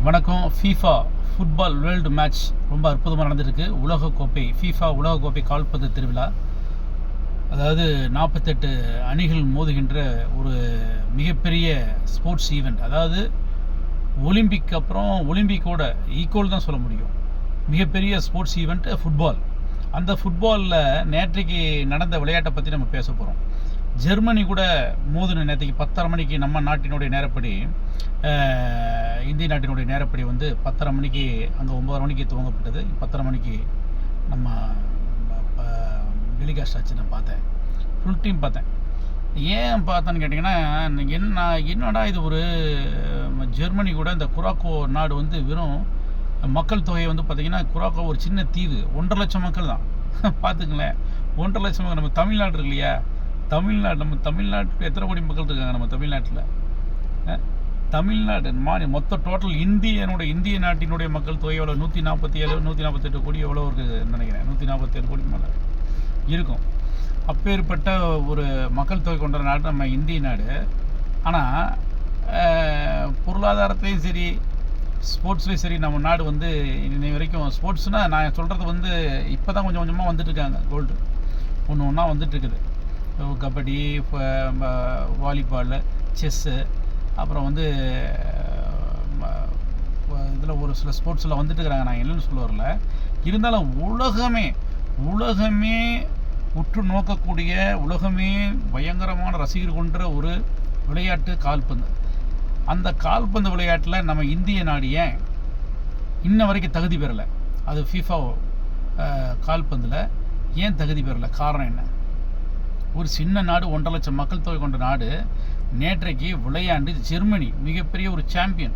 வணக்கம். FIFA football world match ரொம்ப அற்புதமாக நடந்திருக்கு. உலகக்கோப்பை ஃபீஃபா உலகக்கோப்பை கால்பந்து திருவிழா, அதாவது 48 அணிகள் மோதுகின்ற ஒரு மிகப்பெரிய ஸ்போர்ட்ஸ் ஈவெண்ட். அதாவது ஒலிம்பிக் அப்புறம் ஒலிம்பிக்கோட ஈக்குவல் தான் சொல்ல முடியும். மிகப்பெரிய ஸ்போர்ட்ஸ் ஈவெண்ட் ஃபுட்பால். அந்த ஃபுட்பாலில் நேற்றைக்கு நடந்த விளையாட்டை பற்றி நம்ம பேச போகிறோம். ஜெர்மனி கூட மோதின நேற்றுக்கு 10:30 மணிக்கு நம்ம நாட்டினுடைய நேரப்படி, இந்திய நாட்டினுடைய நேரப்படி 10:30 மணிக்கு, அங்கே 9:30 மணிக்கு துவங்கப்பட்டது. 10:30 மணிக்கு நம்ம டெலிகாஸ்ட் ஆச்சு. நான் பார்த்தேன், ஃபுல் டீம் பார்த்தேன். ஏன் பார்த்தேன்னு கேட்டிங்கன்னா, என்னடா இது, ஒரு ஜெர்மனி கூட இந்த குராக்கோ நாடு வெறும் மக்கள் தொகை பார்த்திங்கன்னா, குராக்கோ ஒரு சின்ன தீவு, 1.5 லட்சம் மக்கள் தான். பார்த்துங்களேன், 1.5 லட்சம் மக்கள். நம்ம தமிழ்நாடு இருக்கு இல்லையா, நம்ம தமிழ்நாட்டில் எத்தனை கோடி மக்கள் இருக்காங்க? நம்ம தமிழ்நாடு மொத்த டோட்டல் இந்திய நாட்டினுடைய மக்கள் தொகை எவ்வளோ? 148 கோடி எவ்வளோ இருக்குதுன்னு நினைக்கிறேன். 147 கோடி மேலே இருக்கும். அப்பேற்பட்ட ஒரு மக்கள் தொகை கொண்ட நாடு நம்ம இந்திய நாடு. ஆனால் பொருளாதாரத்துலேயும் சரி, ஸ்போர்ட்ஸ்லேயும் சரி, நம்ம நாடு இன்னை வரைக்கும் ஸ்போர்ட்ஸ்னால் நான் சொல்கிறது இப்போ தான் கொஞ்சம் கொஞ்சமாக வந்துட்டுருக்காங்க. கோல்டு ஒன்று ஒன்றா வந்துட்டுருக்குது. கபடி, வாலிபால், செஸ்ஸு, அப்புறம் இதில் ஒரு சில ஸ்போர்ட்ஸில் வந்துட்டுருக்குறாங்க. நான் என்னென்னு சொல்ல வரல. இருந்தாலும் உலகமே உற்று நோக்கக்கூடிய, உலகமே பயங்கரமான ரசிகர் கொண்ட ஒரு விளையாட்டு கால்பந்து. அந்த கால்பந்து விளையாட்டில் நம்ம இந்திய நாடு ஏன் இன்ன வரைக்கும் தகுதி பெறலை? அது ஃபீஃபா கால்பந்தில் ஏன் தகுதி பெறலை? காரணம் என்ன? ஒரு சின்ன நாடு, 1.5 லட்சம் மக்கள் தொகை கொண்ட நாடு, நேற்றைக்கு விளையாண்டு ஜெர்மனி மிகப்பெரிய ஒரு சாம்பியன்,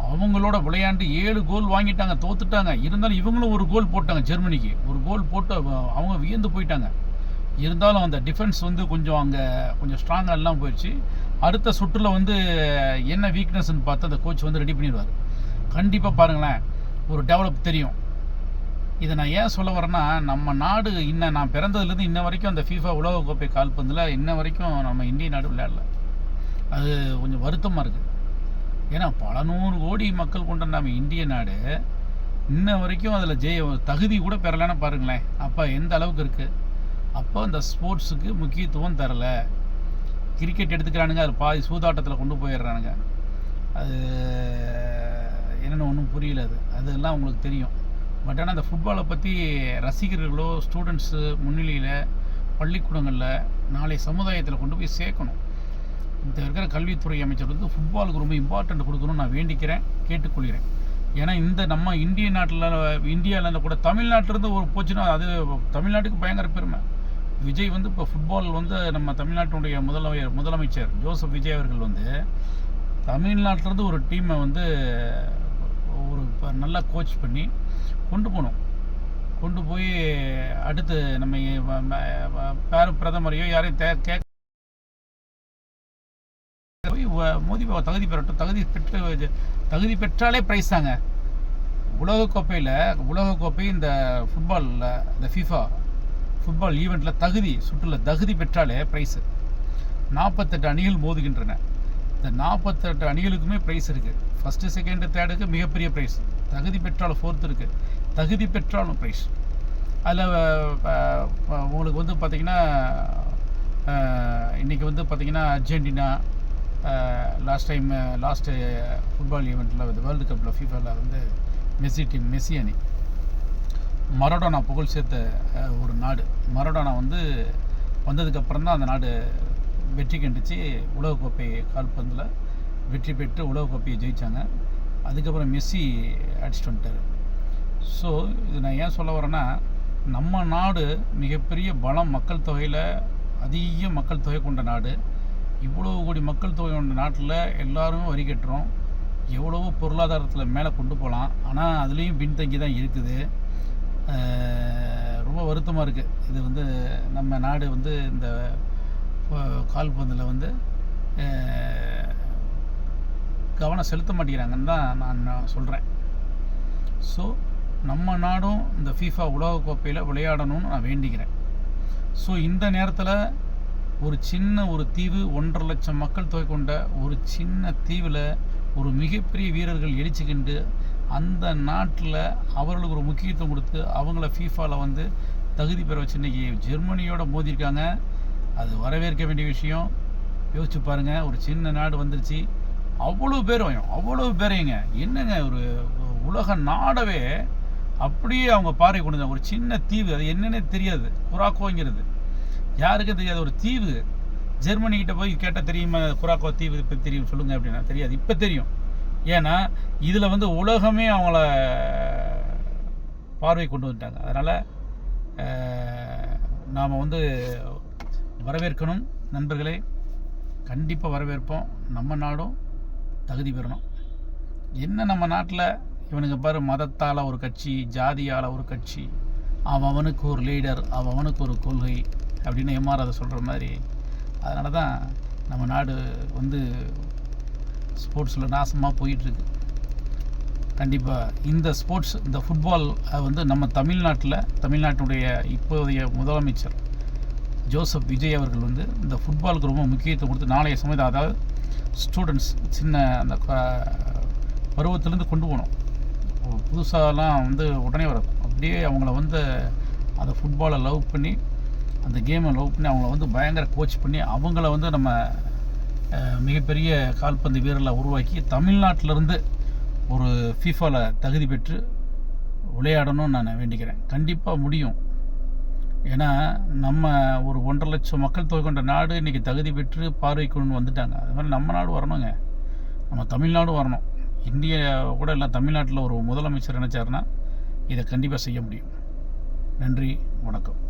அவங்களோட விளையாண்டு 7 கோல் வாங்கிட்டாங்க, தோத்துட்டாங்க. இருந்தாலும் இவங்களும் ஒரு கோல் போட்டாங்க. ஜெர்மனிக்கு ஒரு கோல் போட்டு அவங்க வியந்து போயிட்டாங்க. இருந்தாலும் அந்த டிஃபென்ஸ் கொஞ்சம் அங்கே கொஞ்சம் ஸ்ட்ராங்காக எல்லாம் போயிடுச்சு. அடுத்த சுற்றில் என்ன வீக்னஸ்ன்னு பார்த்து அந்த கோச் ரெடி பண்ணிடுவார். கண்டிப்பாக பாருங்களேன், ஒரு டெவலப் தெரியும். இதை நான் ஏன் சொல்ல வரேன்னா, நம்ம நாடு நான் பிறந்ததுலேருந்து இன்ன வரைக்கும் அந்த ஃபீஃபா உலகக்கோப்பை கால்பந்தில் இன்ன வரைக்கும் நம்ம இந்திய நாடு விளையாடல. அது கொஞ்சம் வருத்தமாக இருக்குது. ஏன்னா பல 100 கோடி மக்கள் கொண்ட நம்ம இந்திய நாடு இன்ன வரைக்கும் அதில் தகுதி கூட பெறலைன்னு பாருங்களேன். அப்போ எந்த அளவுக்கு இருக்குது? அப்போ இந்த ஸ்போர்ட்ஸுக்கு முக்கியத்துவம் தரலை. கிரிக்கெட் எடுத்துக்கிறானுங்க, அது பாதி சூதாட்டத்தில் கொண்டு போயிடுறானுங்க. அது என்னென்னு ஒன்றும் புரியல. அதெல்லாம் உங்களுக்கு தெரியும். பட் ஆனால் அந்த ஃபுட்பாலை பற்றி ரசிகர்களோ, ஸ்டூடெண்ட்ஸு முன்னிலையில் பள்ளிக்கூடங்களில் நாளை சமுதாயத்தில் கொண்டு போய் சேர்க்கணும். இந்த இருக்கிற கல்வித்துறை அமைச்சர் ஃபுட்பாலுக்கு ரொம்ப இம்பார்ட்டண்ட் கொடுக்கணும்னு நான் வேண்டிக்கிறேன், கேட்டுக்கொள்கிறேன். ஏன்னா நம்ம இந்தியாவில் கூட தமிழ்நாட்டிலேருந்து ஒரு போச்சுன்னா அது தமிழ்நாட்டுக்கு பயங்கர பெருமை. விஜய் இப்போ ஃபுட்பால் நம்ம தமிழ்நாட்டினுடைய முதலமைச்சர் ஜோசப் விஜய் அவர்கள் தமிழ்நாட்டிலேருந்து ஒரு டீமை ஒரு நல்லா கோச் பண்ணி கொண்டு போய் அடுத்து நம்ம பிரதமரையோ யாரையும் மோதி தகுதி பெறட்டும். தகுதி பெற்றாலே ப்ரைஸ் தாங்க. உலகக்கோப்பை இந்த ஃபுட்பாலில், இந்த ஃபீஃபா ஃபுட்பால் ஈவெண்ட்டில் தகுதி பெற்றாலே ப்ரைஸு. 48 அணிகள் மோதுகின்றன. இந்த 48 அணிகளுக்குமே ப்ரைஸ் இருக்குது. ஃபஸ்ட்டு, செகண்டு, தேர்டுக்கு மிகப்பெரிய ப்ரைஸ். தகுதி பெற்றாலும் 4th இருக்குது. தகுதி பெற்றாலும் ப்ரைஸ். அதில் உங்களுக்கு பார்த்திங்கன்னா, இன்றைக்கி பார்த்திங்கன்னா அர்ஜென்டினா லாஸ்ட்டு ஃபுட்பால் ஈவெண்ட்டில் வேர்ல்டு கப்பில் ஃபீஃபாவில் மெஸ்ஸி அணி, மரடோனா புகழ் சேர்த்த ஒரு நாடு. மரடோனா வந்ததுக்கப்புறம் தான் அந்த நாடு வெற்றி கண்டுச்சு. உலகக்கோப்பை கால்பந்தில் வெற்றி பெற்று உலகக்கோப்பையை ஜெயித்தாங்க. அதுக்கப்புறம் மெஸ்ஸி அடிச்சுட்டு வந்துட்டார். ஸோ இது நான் ஏன் சொல்ல வரேன்னா, நம்ம நாடு மிகப்பெரிய பலம், மக்கள் தொகையில் அதிக மக்கள் தொகை கொண்ட நாடு. இவ்வளோ கோடி மக்கள் தொகை கொண்ட நாட்டில் எல்லாருமே வரி கட்டுறோம். எவ்வளவோ பொருளாதாரத்தில் மேலே கொண்டு போகலாம். ஆனால் அதுலேயும் பின்தங்கி தான் இருக்குது. ரொம்ப வருத்தமாக இருக்குது. இது நம்ம நாடு இந்த கால்பந்தில் கவனம் செலுத்த மாட்டேங்கிறாங்கன்னு தான் நான் சொல்கிறேன். ஸோ நம்ம நாடும் இந்த ஃபீஃபா உலகக்கோப்பையில் விளையாடணும்னு நான் வேண்டிக்கிறேன். ஸோ இந்த நேரத்தில் ஒரு தீவு, 1.5 லட்சம் மக்கள் தொகை கொண்ட ஒரு சின்ன தீவில் ஒரு மிகப்பெரிய வீரர்கள் எழுச்சி கண்டு அந்த நாட்டில் அவர்களுக்கு ஒரு முக்கியத்துவம் கொடுத்து அவங்கள ஃபீஃபாவில் வந்து தகுதி பெற வச்சு இன்றைக்கி ஜெர்மனியோட மோதிருக்காங்க. அது வரவேற்க வேண்டிய விஷயம். யோசிச்சு பாருங்கள், ஒரு சின்ன நாடு வந்துருச்சு, அவ்வளோ பேரையுங்க என்னங்க ஒரு உலக நாடவே அப்படியே அவங்க பாறை கொண்டு ஒரு சின்ன தீவு, அது என்னன்னே தெரியாது, குராக்கோங்கிறது யாருக்கும் தெரியாது, ஒரு தீவு. ஜெர்மனிக்கிட்ட போய் கேட்டால் தெரியுமா குராக்கோ தீவு இப்போ தெரியும் சொல்லுங்கள் அப்படின்னா தெரியாது, இப்போ தெரியும். ஏன்னா இதில் வந்து உலகமே அவங்கள பார்வை கொண்டு வந்துட்டாங்க. அதனால் நாம் வந்து வரவேற்கணும் நண்பர்களே, கண்டிப்பாக வரவேற்போம். நம்ம நாடும் தகுதி பெறணும். என்ன நம்ம நாட்டில் இவனுக்கு பாரு, மதத்தால் ஒரு கட்சி, ஜாதியால் ஒரு கட்சி, அவனுக்கு ஒரு லீடர், அவனுக்கு ஒரு கொள்கை அப்படின்னு எம்ஆர் அதை சொல்கிற மாதிரி. அதனால தான் நம்ம நாடு வந்து ஸ்போர்ட்ஸில் நாசமாக போயிட்டுருக்கு. கண்டிப்பாக இந்த ஸ்போர்ட்ஸ், இந்த ஃபுட்பால் வந்து நம்ம தமிழ்நாட்டுடைய இப்போதைய முதலமைச்சர் ஜோசப் விஜய் அவர்கள் வந்து இந்த ஃபுட்பாலுக்கு ரொம்ப முக்கியத்துவம் கொடுத்து நாளைய சமயத்தில், அதாவது ஸ்டூடெண்ட்ஸ் சின்ன அந்த பருவத்திலேருந்து கொண்டு போகணும். புதுசாலாம் வந்து உடனே வரும், அப்படியே அவங்கள வந்து அந்த ஃபுட்பாலை லவ் பண்ணி, அந்த கேமை லவ் பண்ணி அவங்கள வந்து பயங்கர கோச் பண்ணி அவங்கள வந்து நம்ம மிகப்பெரிய கால்பந்து வீரர்களை உருவாக்கி தமிழ்நாட்டிலேருந்து ஒரு ஃபீஃபாவில் தகுதி பெற்று விளையாடணும்னு நான் வேண்டிக்கிறேன். கண்டிப்பாக முடியும். ஏன்னா நம்ம ஒரு 1.5 லட்சம் மக்கள் தொகை கொண்ட நாடு இன்றைக்கி தகுதி பெற்று பார்வைக்குன்னு வந்துட்டாங்க. அது மாதிரி நம்ம நாடு வரணுங்க, நம்ம தமிழ்நாடும் வரணும். இந்தியா கூட இல்லை, தமிழ்நாட்டில் ஒரு முதலமைச்சர் நினச்சாருன்னா இதை கண்டிப்பாக செய்ய முடியும். நன்றி, வணக்கம்.